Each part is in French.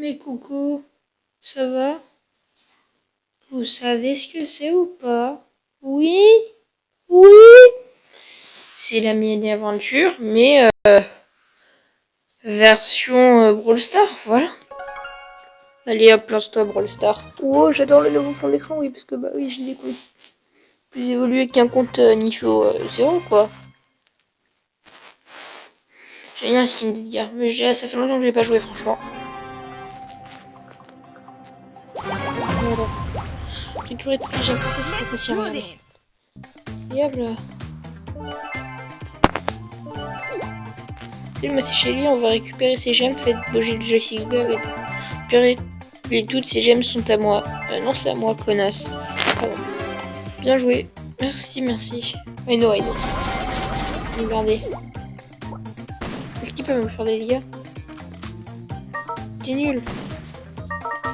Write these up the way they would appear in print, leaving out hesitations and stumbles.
Mais coucou, ça va? Vous savez ce que c'est ou pas? Oui? Oui? C'est la mini-aventure, mais version Brawl Stars, voilà. Allez hop, lance-toi Brawl Stars. Oh, j'adore le nouveau fond d'écran, oui, parce que bah oui, j'ai des comptes plus évolués qu'un compte niveau 0, quoi. Génial skin d'Edgar, mais ça fait longtemps que j'ai pas joué, franchement. Voilà. Récupérer toutes les gemmes passées, c'est pas facile, regardez. Et hop là. Moi c'est Shelly, on va récupérer ces gemmes, faites bouger le joystick bleu avec récupérer toutes ces gemmes sont à moi. Non, c'est à moi, connasse. Pardon. Bien joué. Merci, merci. I know. Regardez. Est-ce qu'il peut me faire des dégâts? T'es nul.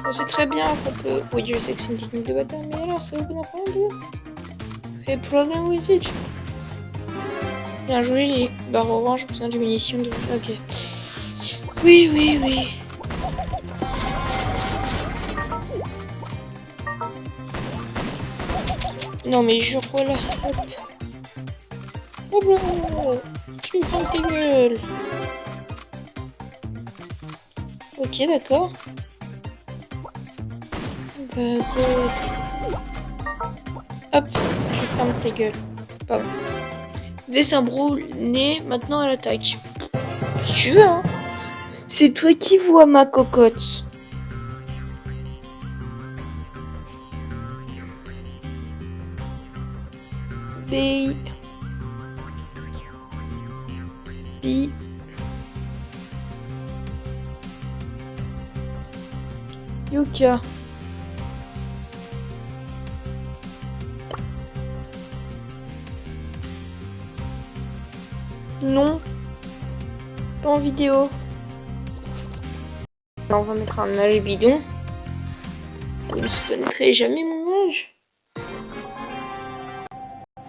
On sait très bien qu'on peut... Oui, je sais que c'est une technique de bataille, mais alors, ça vous pose un problème, peut-être? A problem with it? Bien joué, les barres orange, besoin de munitions de... Ok. Oui. Non mais jure, voilà. Hop là. Tu me fermes tes gueules. Ok, d'accord. Bah, good. Hop, je ferme tes gueules. Pardon. C'est un Brawl né, maintenant à l'attaque. Si tu veux, hein. C'est toi qui vois ma cocotte. B. Yuka. Non. Pas en vidéo. Alors, on va mettre un âge bidon. Vous ne connaîtrez jamais mon âge.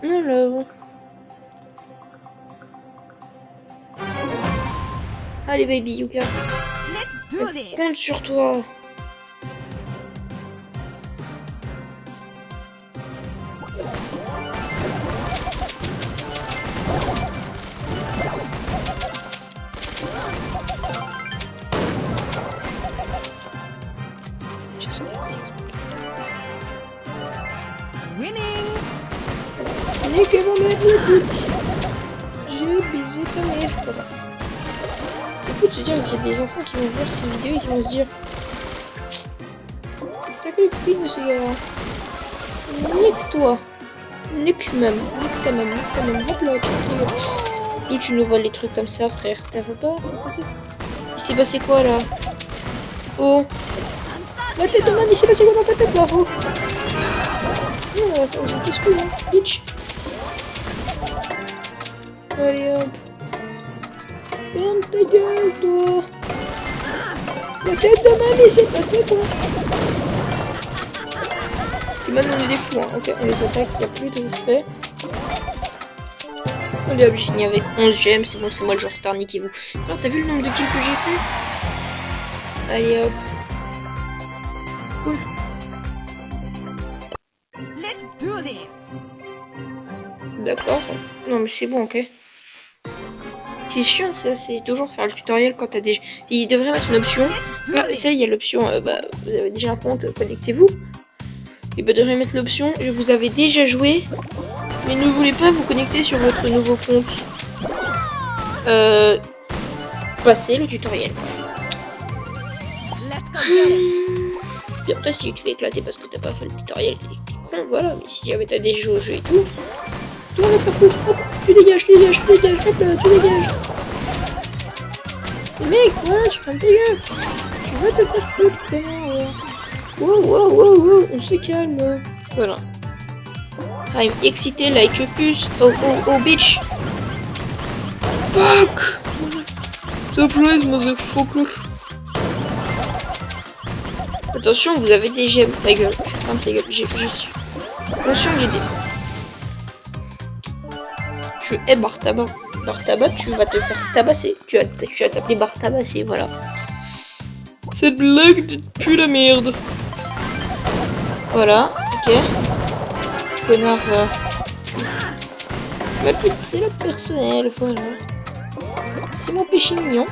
Alors. Allez baby Yuka. Je compte sur toi. Niquez-moi le but. J'ai baisé ta mère, papa. C'est fou de se dire qu'il y a des enfants qui vont voir ces vidéos et qui vont se dire sacré copine de ce gars-là. Nique-toi. Nique ta même. Hop là, d'où tu nous voles les trucs comme ça, frère? T'as pas? Il s'est passé quoi là? Oh. La tête de mamie, il s'est passé quoi dans ta tête là? Oh. Oh, c'est qu'est-ce hein, bitch. Allez hop. Ferme ta gueule, toi. La tête de mamie, c'est passé quoi? Et maintenant on est des fous, hein. Ok, on les attaque, il n'y a plus de respect. On est obligé avec 11 gemmes, c'est bon, c'est moi le joueur star, niquez-vous. Frère, t'as vu le nombre de kills que j'ai fait? Allez hop. Cool. D'accord. Non mais c'est bon, ok. C'est chiant ça, c'est toujours faire le tutoriel quand t'as déjà... Il devrait mettre une option. Ah, ça, il y a l'option, vous avez déjà un compte, connectez-vous. Il devrait mettre l'option, vous avez déjà joué, mais ne voulez pas vous connecter sur votre nouveau compte. Passez le tutoriel. Et après, si tu te fais éclater parce que t'as pas fait le tutoriel, t'es con, voilà. Mais si jamais t'as déjà joué au jeu et tout, tu vas te faire foutre. Hop, tu dégages, hop là, tu dégages. Mec, voilà, tu fermes ta gueule. Tu vas te faire foutre, comment Wow, on se calme. Voilà. I'm excité like a puce. Oh, bitch. Fuck. Surprise, motherfucker. Attention, vous avez des gemmes. Ta gueule. Ferme ta gueule. Je suis conscient que j'ai des... Je hais Bartaba. Bartaba, tu vas te faire tabasser. Tu vas t'appeler Bartabasser, voilà. Cette blague pue la merde. Voilà, ok. Connard, va. Ma petite salope personnelle, voilà. C'est mon péché mignon.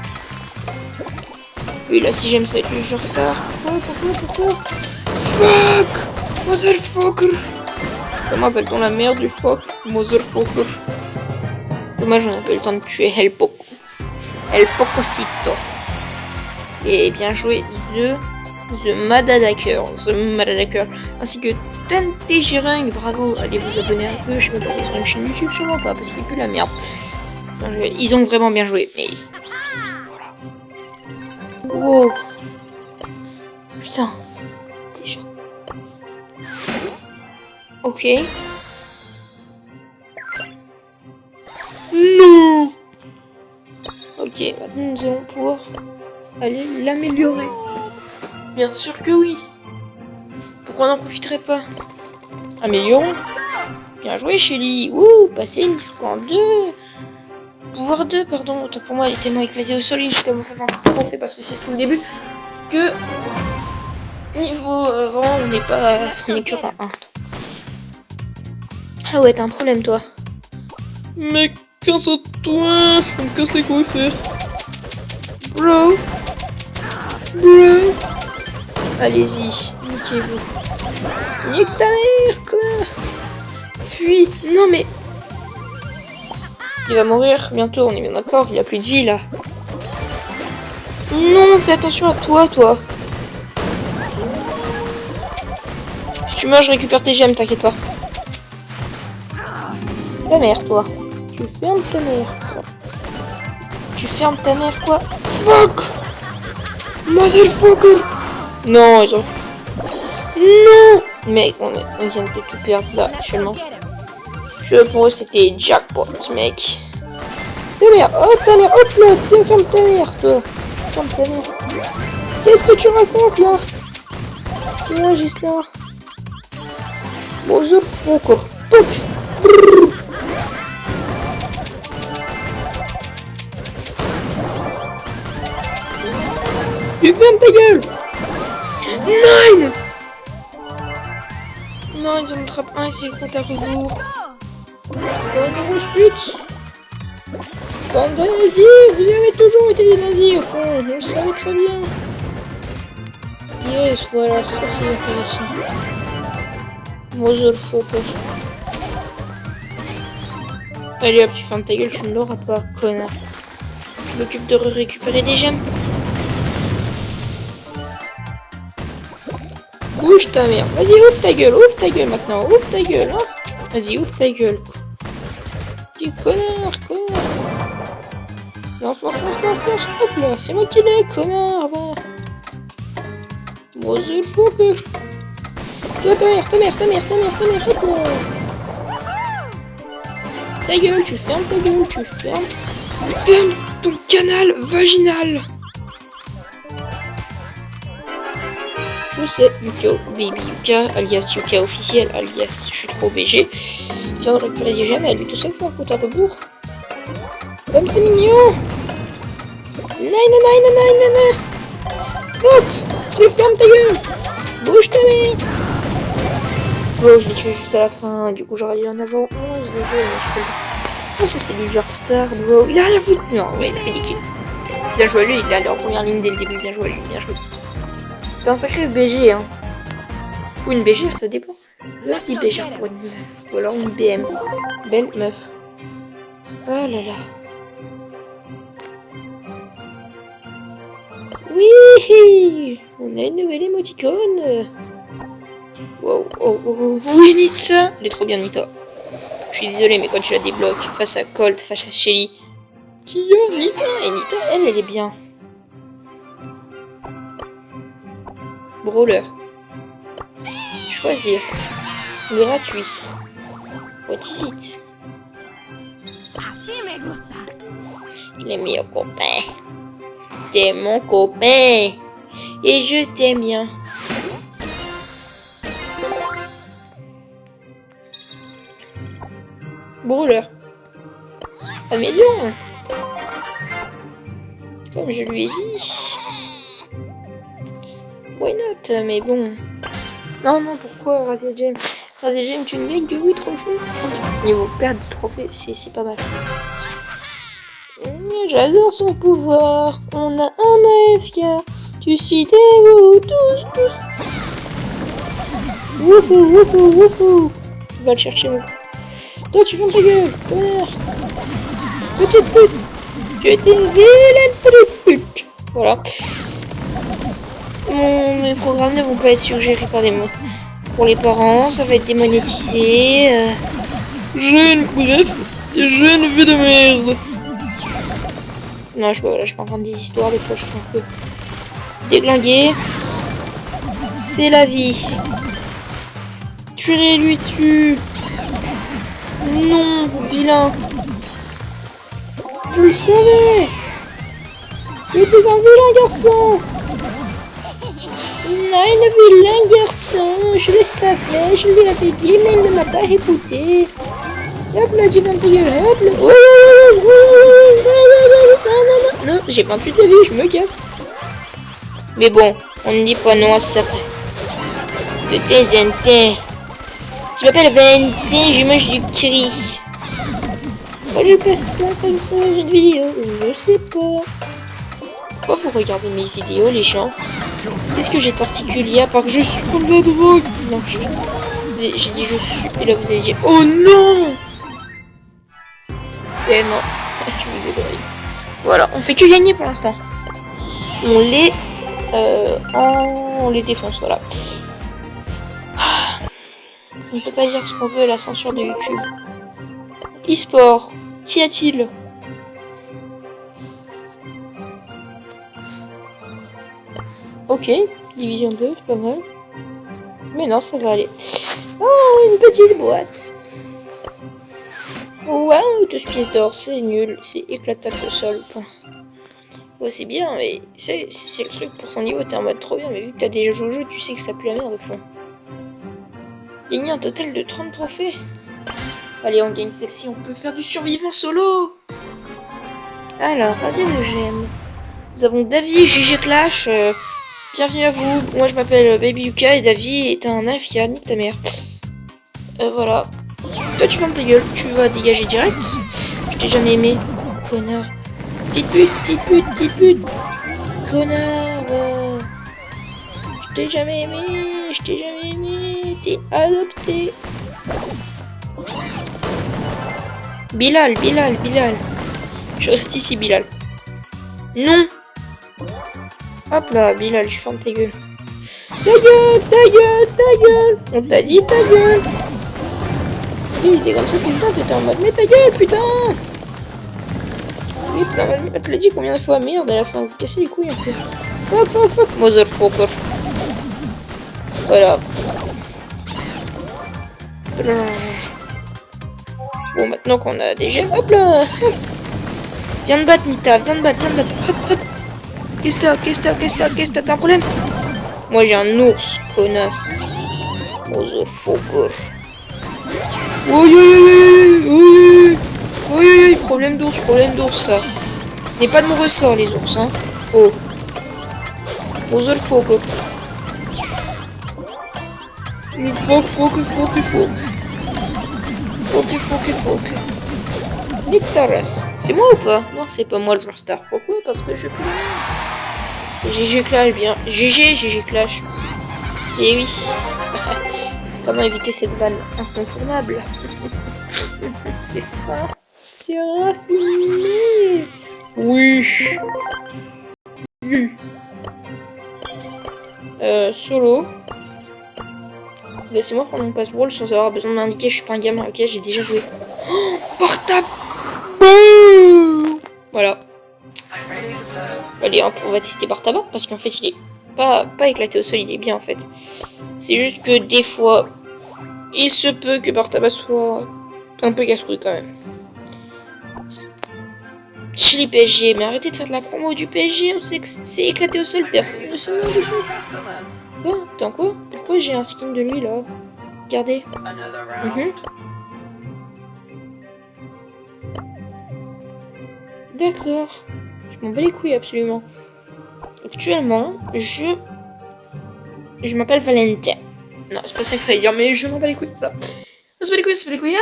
Oui, là, si j'aime ça être le genre star. Pourquoi Fuck! Motherfucker! Comment appelle-t-on la mère du fuck? Motherfucker. Dommage, on n'a pas eu le temps de tuer El Poco. El Pococito. Et bien joué, The Madadaker. Ainsi que Tente Giring. Bravo, allez vous abonner un peu. Je sais pas si c'est sur une chaîne YouTube, sûrement pas, parce qu'il pue la merde. Ils ont vraiment bien joué, mais... Voilà. Wow. Putain. Déjà. Ok. Non. Ok, maintenant nous allons pouvoir aller l'améliorer. Bien sûr que oui. Pourquoi on n'en profiterait pas? Améliorons. Bien joué, Shelly. Ouh, passer une en 2. Pouvoir 2, pardon. Autant pour moi, elle est tellement éclatée au sol. Je t'avoue que encore fait parce que c'est tout le début. Que niveau vraiment, on n'est pas. On est que rang 1. Ah ouais, t'as un problème, toi. Mec, casse-toi. Ça me casse les couilles, faire. Bro. Allez-y, niquez-vous. Nique ta mère, quoi. Fuis. Non, mais... Il va mourir bientôt, on est bien d'accord. Il a plus de vie, là. Non, fais attention à toi, toi. Si tu meurs, je récupère tes gemmes, t'inquiète pas. Ta mère, toi. Tu fermes ta mère, quoi. Tu fermes ta mère, quoi. Fuck. Motherfucker. Non, ils ont... Non. Mec, on vient de tout perdre, là, actuellement. Pour eux, c'était jackpot, mec. Ta mère, oh ta mère, hop là, tiens, ferme ta mère, toi. Ferme ta mère. Qu'est-ce que tu racontes, là? Tiens, juste là. Motherfucker. Fuck. Tu fermes ta gueule. Nine. Non, ils en attrapent un et c'est le compte à rebours. Grosse pute. Bande de nazis, vous avez toujours été des nazis au fond, on le savait très bien. Yes, voilà, ça c'est intéressant. Motherfucker. Allez hop, tu fermes ta gueule, tu ne l'auras pas, connard. Je m'occupe de récupérer des gemmes. Bouge ta mère. Vas-y, ouvre ta gueule maintenant. Ouvre ta gueule, hein. Vas-y, ouvre ta gueule. Petit connard, connard. Lance. Hop là, c'est moi qui l'ai, connard, va. Motherfucker. Toi, ta mère, hop là. Ta gueule, tu fermes ta gueule, tu fermes. Ferme ton canal vaginal. Je sais, Yuka, Baby Yuka, alias Yuka officiel, alias je suis trop BG. Vient de récupérer des gemmes, elle est tout seul faire un compte à rebours. Comme c'est mignon. Nine. Fuck. Tu fermes ta gueule. Bouge ta mère. Bon, je l'ai tué juste à la fin, du coup j'aurais dû en avoir 11, désolé, mais je peux le... Oh, ça c'est du genre star, bro. Il a rien foutu. Non, ouais, il a fait des kills. Bien joué à lui, il est allé en première ligne dès le début, bien joué à lui, bien joué. C'est un sacré BG, hein. Ou une BG, ça dépend. Là, dit BG pour une meuf. Ou alors une BM. Belle meuf. Oh là là. Oui, on a une nouvelle émoticône. Wow, oui, Nita. Elle est trop bien, Nita. Je suis désolé, mais quand tu la débloques face à Colt, face à Shelly, qui a Nita. Et Nita, elle est bien. Brawler. Choisir. Gratuit. What is it? Il est meilleur copain. T'es mon copain. Et je t'aime bien. Brawler. Améliorons. Comme je lui ai dit. why not? Mais bon. Non, non, pourquoi Razia Gem? Razia Gem, tu ne gagnes que 8 trophées. Niveau perte de trophées, c'est pas mal. J'adore son pouvoir. On a un AFK. Tu suis des vous tous. Wouhou, wouhou, wouhou. Va le chercher, mon. Toi, tu fermes ta gueule, connard. Petite pute. Tu étais une vilaine petite pute. Voilà. Mes programmes ne vont pas être suggérés par des mots. Pour les parents, ça va être démonétisé. Bref, j'ai une vie de merde. Non, je raconte des histoires, des fois je suis un peu déglingué. C'est la vie. Tirez-lui dessus. Non, vilain. Je le savais. Tu étais un vilain garçon. Non, un vilain garçon. Je le savais, je lui avais dit, mais il ne m'a pas écouté. Hop là, tu fermes ta gueule, hop là. Non, j'ai 28 de vie, je me casse. Mais bon, on ne dit pas non à ça. Le TZNT. Tu m'appelles Valentin, je mange du curry. Pourquoi je place ça comme ça dans une vidéo? Je ne sais pas. Pourquoi vous regardez mes vidéos, les gens? Qu'est-ce que j'ai de particulier à part que je suis comme de la drogue? Non, j'ai dit je suis. Et là, vous avez dit oh non! Eh non, je vous ai brûlé. Voilà, on fait que gagner pour l'instant. On les défonce, voilà. On ne peut pas dire ce qu'on veut à la censure de YouTube. E-sport, qu'y a-t-il? Ok, division 2, c'est pas mal. Mais non, ça va aller. Oh, une petite boîte. Waouh, 12 pièces d'or, c'est nul. C'est éclataxe au sol. Ouais, c'est bien, mais c'est le truc pour ton niveau, t'es en mode trop bien. Mais vu que t'as des jeux, tu sais que ça pue la merde au fond. Gagner un total de 30 trophées. Allez, on gagne celle-ci, on peut faire du survivant solo. Alors, Razia de Gemme. Nous avons Davy, GG Clash. Bienvenue à vous. Moi, je m'appelle Baby Yuka et Davy est un infia, nique ta mère. Voilà. Toi, tu fermes ta gueule, tu vas dégager direct. Je t'ai jamais aimé, connard. Petite pute. Connard. Je t'ai jamais aimé, T'es adopté. Bilal. Je reste ici, Bilal. Non. Hop là, Bilal, je ferme ta gueule. Ta gueule. On t'a dit ta gueule. Il était comme ça tout le temps, t'étais en mode mais ta gueule, putain. Il était en mode, tu l'as dit combien de fois, merde, à la fin, vous cassez les couilles un peu. Fuck, motherfucker. Voilà. Bon, maintenant qu'on a des gemmes, hop là. Viens de battre, Nita, viens de battre. Hop. Qu'est-ce que t'as un problème? Moi j'ai un ours, connasse. Motherfucker. Oui, problème d'ours, ça. Ce n'est pas de mon ressort, les ours, hein. Oh. Motherfucker. Fuck. Nique ta race. C'est moi ou pas? Non, c'est pas moi le joueur star. Pourquoi? Parce que je peux. C'est GG Clash, bien. GG Clash. Et oui. Comment éviter cette vanne incontournable? C'est fort. C'est raffiné. Oui. Solo. Laissez-moi prendre mon passe-brawl sans avoir besoin de m'indiquer. Je suis pas un gamin. Ok, j'ai déjà joué. Oh, portable. Voilà. Allez, on va tester Bartaba parce qu'en fait il est pas éclaté au sol, il est bien en fait. C'est juste que des fois, il se peut que Bartaba soit un peu casse-couille quand même. Chez les PSG, mais arrêtez de faire de la promo du PSG, on sait que c'est éclaté au sol, personne ne se met dessus. Quoi? Attends quoi? Pourquoi j'ai un skin de lui là? Regardez. D'accord. Je m'en bats les couilles absolument. Actuellement, je Je m'appelle Valentin. Non, c'est pas ça qu'il fallait dire, mais je m'en bats les couilles. Ça se bat les couilles, ça se bat les couilles. Ah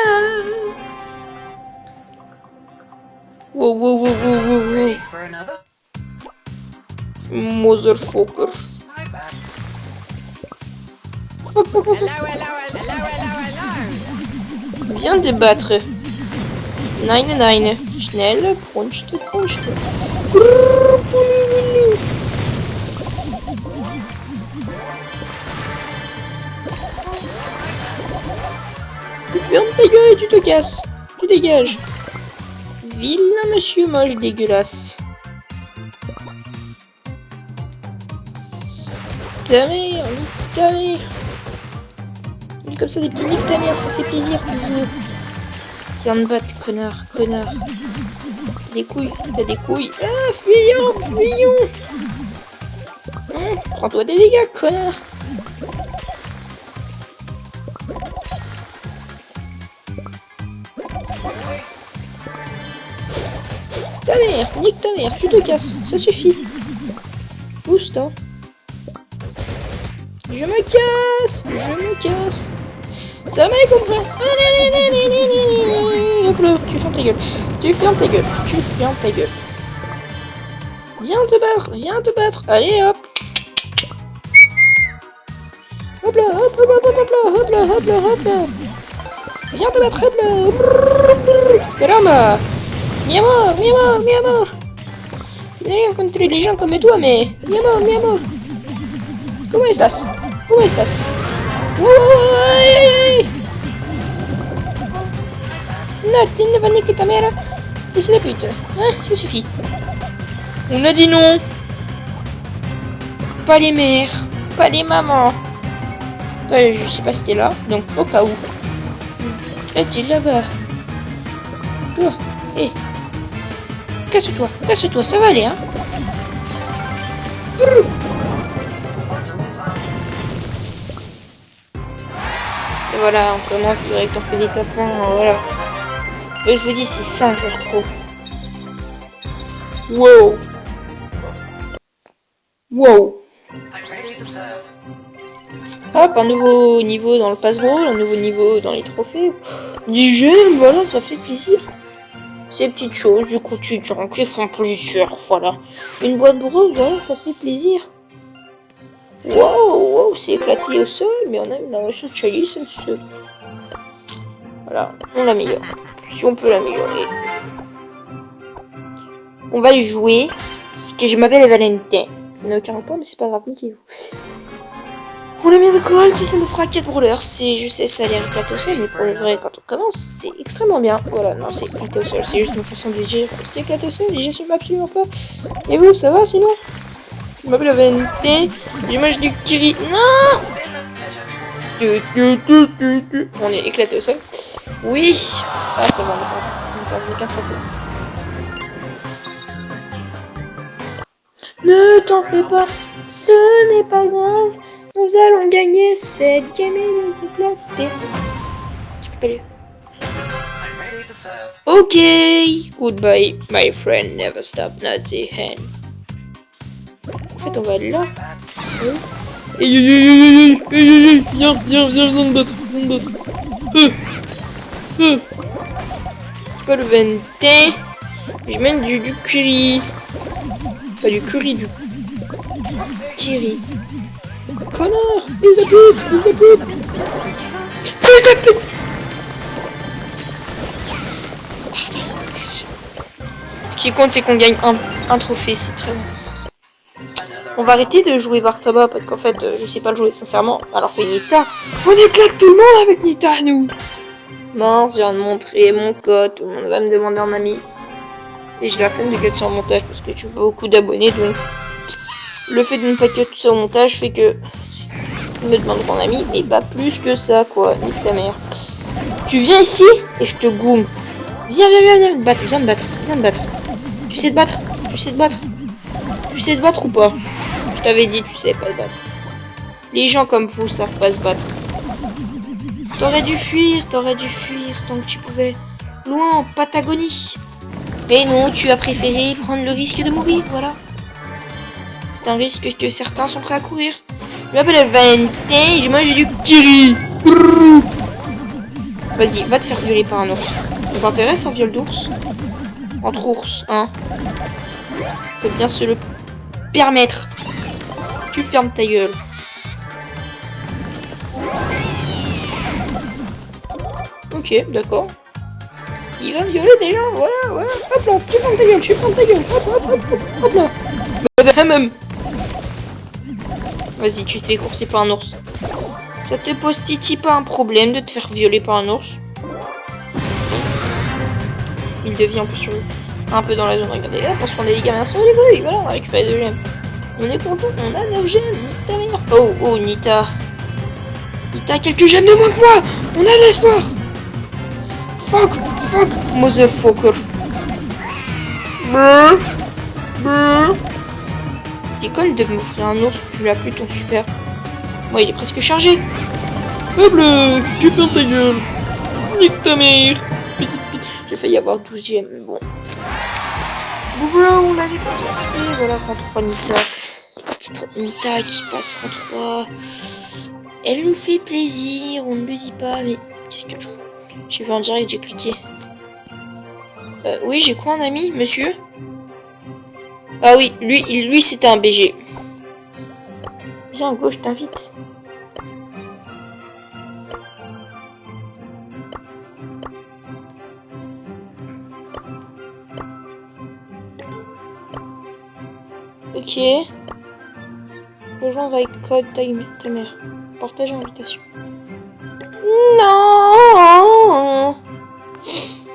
wow, wow, wow, wow, wow, wow. Motherfucker. Fuck, fuck, fuck. Viens débattre. Nein, nein. Schnell, punchte, punchte. Ferme ta gueule et tu te casses. Tu dégages. Vilain monsieur moche dégueulasse. Ta mère, nique ta mère. Dis comme ça des petits niques ta mère, ça fait plaisir toujours. Viens me battre, connard, connard. T'as des couilles, t'as des couilles. Ah, fuyons, fuyons. Prends-toi des dégâts, connard. Ta mère, nique ta mère, tu te casses, ça suffit. Boost, hein. Je me casse, je me casse. Ça m'a compris. Hop là, tu fermes ta gueule. Tu fermes ta gueule. Tu fermes ta gueule. Viens te battre, viens te battre. Allez hop. Hop là, hop, hop, hop, hop là, hop là, hop là, hop là. Viens te battre, hop là. Caramba. Mi amor, mi amor, mi amor. Je n'ai rien contre les gens comme toi, mais mi amor, mi amor. ¿Cómo estás? ¿Cómo estás? ¡Uy! No, tu ne vas niquer ta mère. Fils de pute. Hein, ça suffit. On a dit non. Pas les mères. Pas les mamans. Je sais pas si t'es là, donc au cas où. T'es là-bas. Toi, hé. Casse-toi, casse-toi, ça va aller, hein. Et voilà, on commence direct, on fait des tapons, voilà. Et je vous dis, c'est simple, pro. Wow. Wow. Hop, un nouveau niveau dans le passe-brawl, un nouveau niveau dans les trophées. Du jeu, voilà, ça fait plaisir. Ces petites choses du quotidien qui font plaisir, voilà. Une boîte brawl, voilà, ça fait plaisir. Wow, wow, c'est éclaté au sol, mais on a une narration de chalice. Voilà, on l'améliore. Si on peut l'améliorer. On va le jouer. Ce que je m'appelle Valentin. Ça n'a aucun rapport, mais c'est pas grave, niquez-vous. On a mis de gold, ça nous fera 4 brawlers. Je sais, ça a l'air éclaté au sol, mais pour le vrai, quand on commence, c'est extrêmement bien. Voilà, non, c'est éclaté au sol, c'est juste une façon de dire. C'est éclaté au sol, et j'assume absolument pas. Et vous, ça va sinon? Je m'appelle Valentin, je mange du kiri. Non! On est éclaté au sol. Oui! Ah, ça va, on n'a pas aucun trophée. Ne t'en fais pas, ce n'est pas grave. Nous allons gagner cette game et nous éclater. Je peux pas lire. Ok, goodbye, my friend, never stop, Nazi hand. En fait, on va aller là. Viens me battre, C'est pas le 20. Je mène du curry. Pas du curry, du kiri. Connard, fils de pute, fils de pute. Fils de pute. Pardon. Ce qui compte, c'est qu'on gagne un trophée, c'est très important. On va arrêter de jouer Barsaba parce qu'en fait, je sais pas le jouer sincèrement. Alors que Nita, on éclate tout le monde avec Nita, nous. Mince, je viens de montrer mon code, tout le monde va me demander un ami. Et j'ai la flemme de cut ça en montage parce que tu veux beaucoup d'abonnés, donc le fait de ne pas cut tout ça au montage fait que ils me demandent mon ami, mais pas plus que ça, quoi. Nique ta mère. Tu viens ici et je te goume. Viens me battre, viens me battre, viens me battre. Tu sais te battre, tu sais te battre. Tu sais te battre ou pas? Je t'avais dit, tu sais pas te battre. Les gens comme vous savent pas se battre. T'aurais dû fuir tant que tu pouvais. Loin en Patagonie. Mais non, tu as préféré prendre le risque de mourir, voilà. C'est un risque que certains sont prêts à courir. m'appelle Valentin, je mange du kiri. Vas-y, va te faire violer par un ours. Ça t'intéresse un viol d'ours? Entre ours, hein? On peut bien se le permettre. Tu fermes ta gueule. Ok, d'accord. Il va violer des gens, voilà, ouais. Hop là, tu fermes ta gueule, tu fermes ta gueule. Hop là. Même. Vas-y, tu te fais courser par un ours. Ça te pose titi pas un problème de te faire violer par un ours? Il devient un peu sur un peu dans la zone. Regardez là, on se prend des gamins sans les couilles. Voilà, on a récupéré 2 gemmes. On est content, on a 9 gemmes. Nique ta mère. Oh, Nita. Nita, quelques gemmes de moins que moi. On a de l'espoir. Fuck, motherfucker. T'es conne de m'offrir un ours, tu l'as plus ton super. Moi, il est presque chargé. Hop là, tu fermes ta gueule. Nique ta mère. J'ai failli avoir 12 gemmes, mais bon. Bon voilà, on l'a défoncé. Voilà, rang 3 Nita. Nita qui passe rang 3. Elle nous fait plaisir, on ne le dit pas, mais qu'est-ce que je... J'ai vu en direct, j'ai cliqué. Oui, j'ai quoi un ami, monsieur? Ah oui, lui c'était un BG. Viens, go, je t'invite. Ok. Rejoindre avec code ta mère. Partage invitation. Non!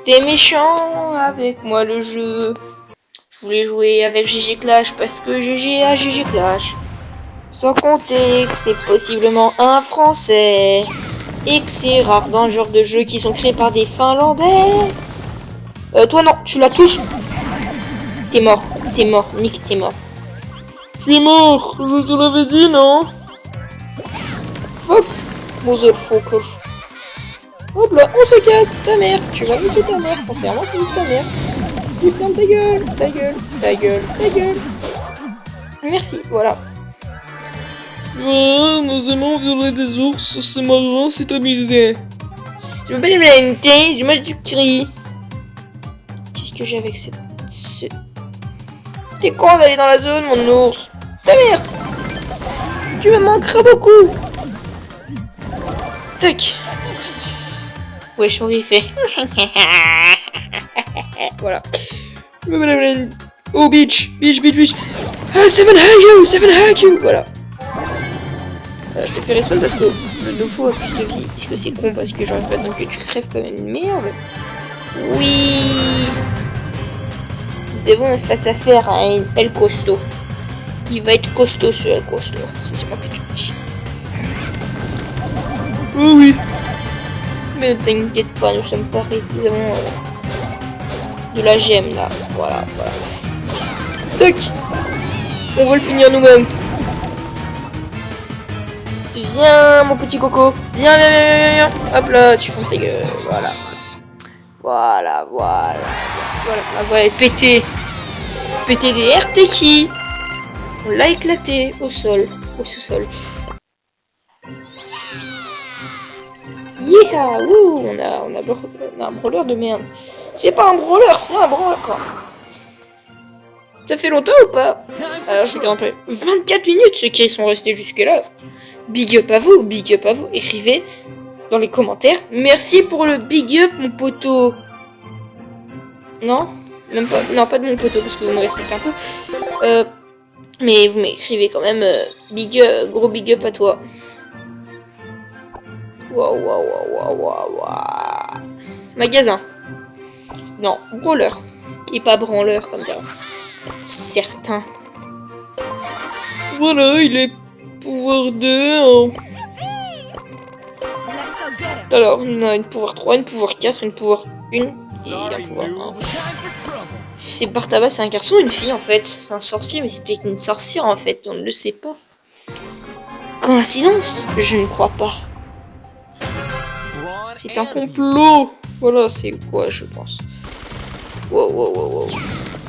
T'es méchant avec moi le jeu. Je voulais jouer avec GG Clash parce que GG a GG Clash. Sans compter que c'est possiblement un français. Et que c'est rare dans ce genre de jeux qui sont créés par des finlandais. Toi non, tu la touches. T'es mort, Nick, t'es mort. Tu es mort, je te l'avais dit, non? Fuck, motherfucker. Hop là, on se casse, ta mère. Tu vas niquer ta mère, sincèrement, tu niques ta mère. Tu fermes ta gueule. Merci, voilà. Voilà, nous aimons violer des ours, c'est marrant, c'est amusé. Je m'appelle Valentin, je mange du cri. Qu'est-ce que j'ai avec cette... T'es con d'aller dans la zone, mon ours. Ta mère. Tu me manqueras beaucoup. Tac. Wesh, on y fait. Voilà. Oh, bitch. Ah, Seven hack you. Voilà. Je te fais respawn parce que le Dofo a plus de vie. Est-ce que c'est con parce que j'aurais pas besoin que tu crèves comme une merde? Oui. Nous avons face à faire à un El costaud. Il va être costaud ce El costaud. C'est moi que tu me dis. Oh oui. Mais ne t'inquiète pas, nous sommes parés. Nous avons de la gemme là. Voilà. Tac. On va le finir nous-mêmes. Viens mon petit coco. Viens. Hop là, tu fonds ta gueule. Voilà. Ma voix est pétée. Pétée des RTK. On l'a éclaté au sol. Au sous-sol. Yeah, wouh, on a un brawler de merde. C'est pas un brawler, c'est un brawler quoi. Ça fait longtemps ou pas? Alors je regarde un peu. 24 minutes ceux qui sont restés jusque là. Big up à vous. Écrivez dans les commentaires. Merci pour le big up mon poteau. Non, même pas. Non, pas de mon poteau parce que vous me respectez un peu. Mais vous m'écrivez quand même gros big up à toi. Waouh. Magasin. Non, brawler. Et pas branleur comme ça. Certain. Voilà, il est pouvoir 2. Alors, on a une pouvoir 3, une pouvoir 4, une pouvoir 1 et un pouvoir 1. C'est Bartaba, c'est un garçon ou une fille en fait? C'est un sorcier, mais c'est peut-être une sorcière en fait, on ne le sait pas. Coïncidence? Je ne crois pas. C'est un complot. Voilà, c'est quoi, je pense. Wow.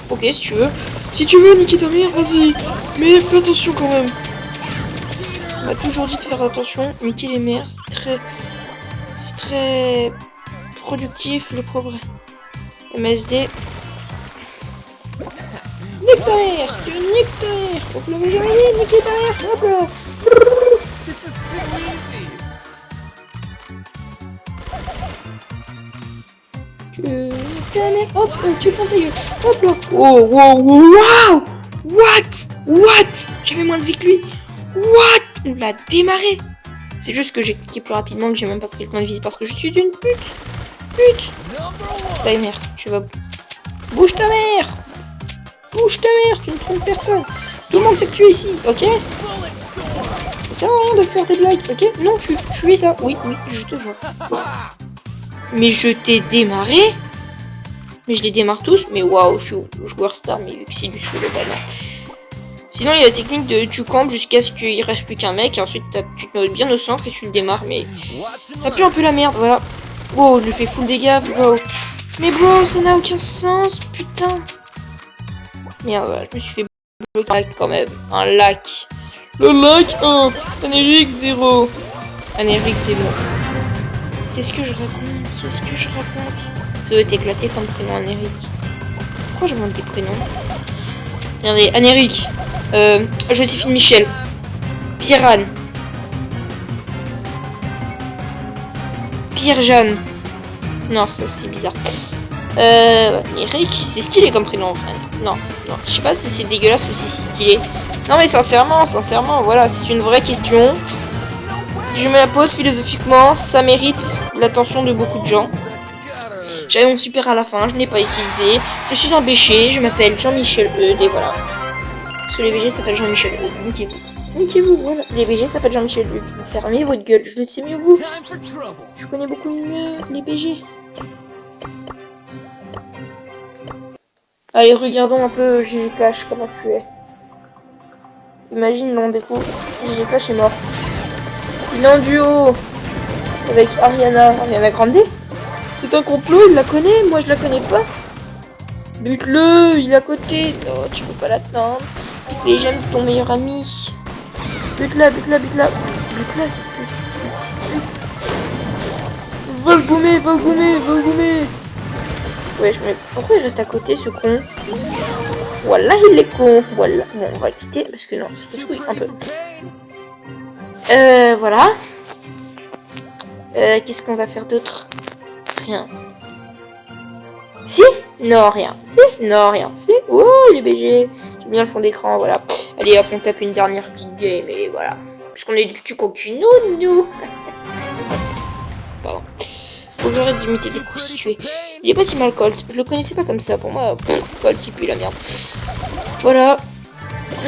Ok, si tu veux. Si tu veux niquer ta mère, vas-y. Mais fais attention quand même. On m'a toujours dit de faire attention. Mickey les mères, c'est très productif, le pauvre. MSD. Nique ta mère! Tu niques ta mère! Hop là, mais jamais dit, niquer ta mère! Hop là! Tu niques ta mère! Hop, tu fais ta gueule! Hop là! Oh, wow, wow! What? J'avais moins de vie que lui! What? On l'a démarré! C'est juste que j'ai cliqué plus rapidement que j'ai même pas pris le temps de vie parce que je suis une pute! Ta mère, tu vas... Bouge ta mère! Bouge ta mère, tu ne trompes personne. Tout le monde sait que tu es ici, ok? Ça sert à rien de faire des blagues, ok? Non, tu es là. Oui, je te vois. Mais je t'ai démarré? Mais je les démarre tous? Mais waouh, je suis joueur star, mais vu que c'est du solo, bah non. Sinon, il y a la technique de tu campes jusqu'à ce qu'il reste plus qu'un mec, et ensuite tu te mets bien au centre et tu le démarres, mais ça pue un peu la merde, voilà. Wow, je lui fais full dégâts, bro. Mais bro, ça n'a aucun sens, putain. Merde, voilà, je me suis fait bloquer quand même. Un lac. Le lac 1. Anérique 0. Anérique 0. Qu'est-ce que je raconte? Ça doit être éclaté comme prénom Anérique. Pourquoi j'invente des prénoms? Regardez, Anérique. Joséphine Michel. Pierre-Anne. Pierre-Jeanne. Non, ça c'est bizarre. Eric, c'est stylé comme prénom en vrai. Non, je sais pas si c'est dégueulasse ou si c'est stylé. Non mais sincèrement, voilà, c'est une vraie question. Je me la pose philosophiquement, ça mérite l'attention de beaucoup de gens. J'avais mon super à la fin, je ne l'ai pas utilisé. Je suis un béché, je m'appelle Jean-Michel Eudes et voilà. Parce que les VG s'appellent Jean-Michel Eudes, niquez-vous, voilà. Les VG s'appellent Jean-Michel Eudes, vous fermez votre gueule, je le sais mieux que vous. Je connais beaucoup mieux les BG. Allez, regardons un peu GG Clash, comment tu es. Imagine, l'on découvre. GG Clash est mort. Il est en duo avec Ariana Grande. C'est un complot, il la connaît, moi je la connais pas. Bute-le, il est à côté. Non, tu peux pas l'atteindre. Bute les gemmes de ton meilleur ami. Bute-la. Bute-la, c'est plus. Va le gommer. Wesh, mais pourquoi il reste à côté ce con? Voilà, il est con. Voilà. Bon, on va quitter parce que non, c'est casse-couille un peu. Voilà. Qu'est-ce qu'on va faire d'autre? Rien. Si? Non, rien. Si? Non, rien. Si? Oh, les BG. J'aime bien le fond d'écran, voilà. Allez, hop, on tape une dernière petite game et voilà. Puisqu'on est du petit coquinous, nous. Pardon. Faut que j'arrête d'imiter des prostituées. Il est pas si mal Colt. Je le connaissais pas comme ça. Pour moi, Colt il pue la merde. Voilà.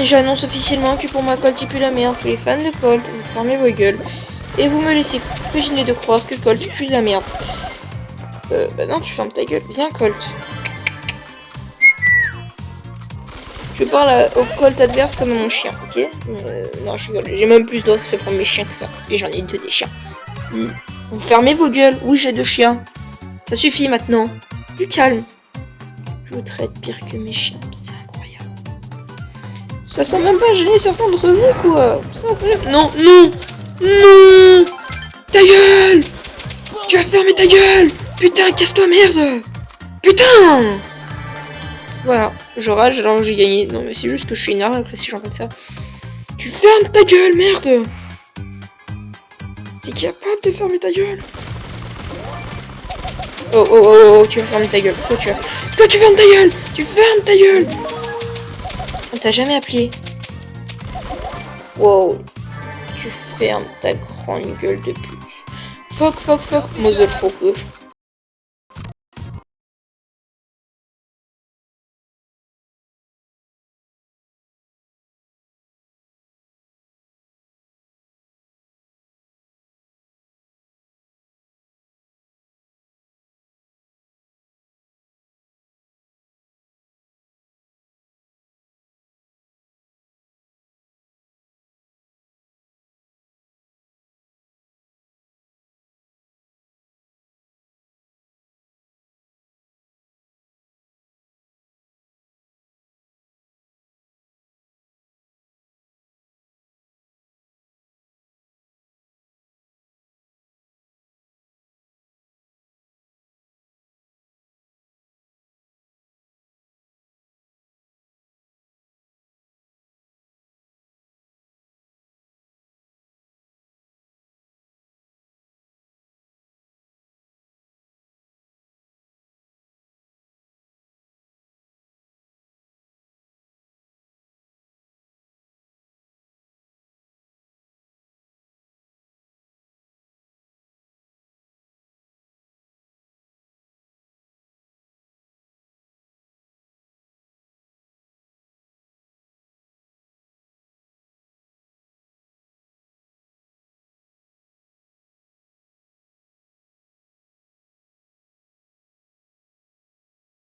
J'annonce officiellement que pour moi Colt il pue la merde. Tous les fans de Colt, vous fermez vos gueules. Et vous me laissez continuer de croire que Colt pue la merde. Bah non, tu fermes ta gueule. Viens Colt. Je parle au Colt adverse comme à mon chien, ok? Non, je rigole. J'ai même plus de respect pour mes chiens que ça. Et j'en ai 2 des chiens. Vous fermez vos gueules. Oui, j'ai 2 chiens. Ça suffit maintenant. Du calme. Je vous traite pire que mes chiens. C'est incroyable. Ça sent même pas gêner certains d'entre vous, quoi. C'est incroyable. Non. Ta gueule. Tu vas fermer ta gueule. Putain, casse-toi, merde. Putain. Voilà. Je rage alors que j'ai gagné. Non, mais c'est juste que je suis énervé après si j'en fais ça. Tu fermes ta gueule, merde. C'est capable de fermer ta gueule. Oh, tu vas fermer ta gueule. Toi, tu fermes ta gueule. Tu fermes ta gueule. On t'a jamais appelé. Wow. Tu fermes ta grande gueule de pute. Fuck. Motherfucker.